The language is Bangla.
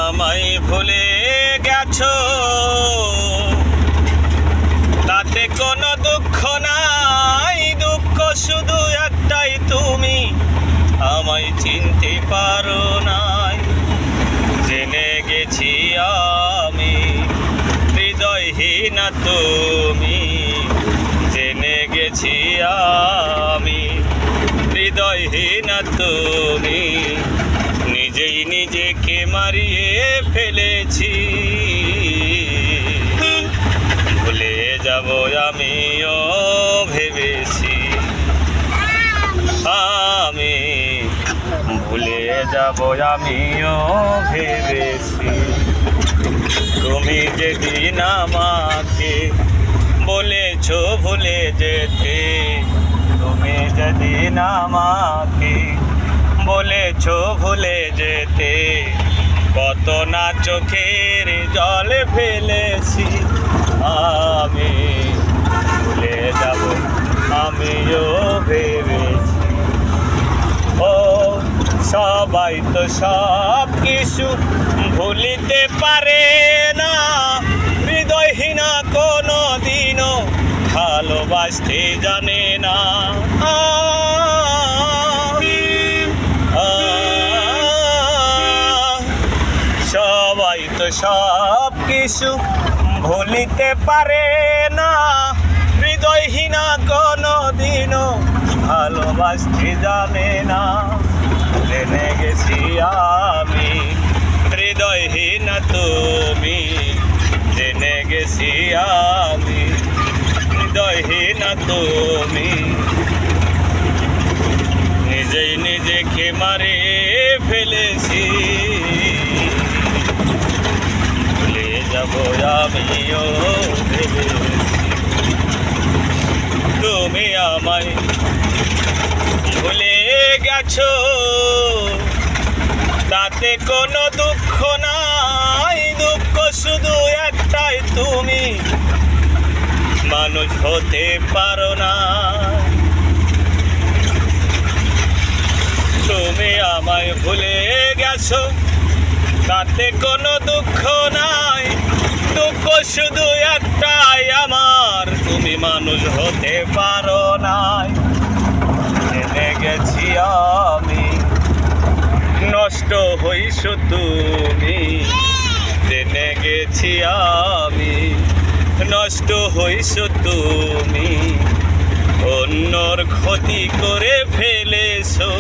আমায় ভুলে গেছো, তাতে কোনো দুঃখ নাই। দুঃখ শুধু একটাই, তুমি আমায় চিনতে পারো নাই। জেনে গেছি আমি হৃদয়হীনা তুমি, জেনে গেছি আমি হৃদয়হীনা তুমি। নিজেই নিজেকে মারিয়ে ফেলেছি, ভুলে যাব আমিও ভেবেছি। আমি ভুলে যাব আমিও ভেবেছি। তুমি যেদিন আমাকে বলেছো ভুলে যেতে, তুমি যেদিন আমাকে বলেছো ভুলে যেতে, কত না চোখের জল ফেলেছি। আমি ভুলে যাব আমিও ভেবেছি। ও সবাই তো সব কিছু ভুলিতে পারে না, হৃদয়হীনা কোনো দিনও ভালোবাসতে জানে না। সবাই তো সব কিছু ভুলিতে পারে না, হৃদয়হীনা কোনো দিনও ভালোবাসতে জানে না। জেনে গেছি আমি হৃদয়হীনা তুমি, জেনে গেছি আমি হৃদয়হীনা তুমি। নিজেই নিজেকে মারে ফেলেছি, ভুলে যাব আমিও ভেবেছি। তুমি আমায় ভুলে গেছো, তাতে কোনো দুঃখ নাই। দুঃখ শুধু একটাই, তুমি মানুষ হতে পারো না। তুমি আমায় ভুলে গেছো, তাতে কোনো দুঃখ নাই। দুঃখ শুধু একটাই আমার, তুমি মানুষ হতে পারো নাই। জেনে গেছি আমি নষ্ট হইস তুমি, জেনে গেছি আমি নষ্ট হইস তুমি। অন্যর ক্ষতি করে ফেলেছো।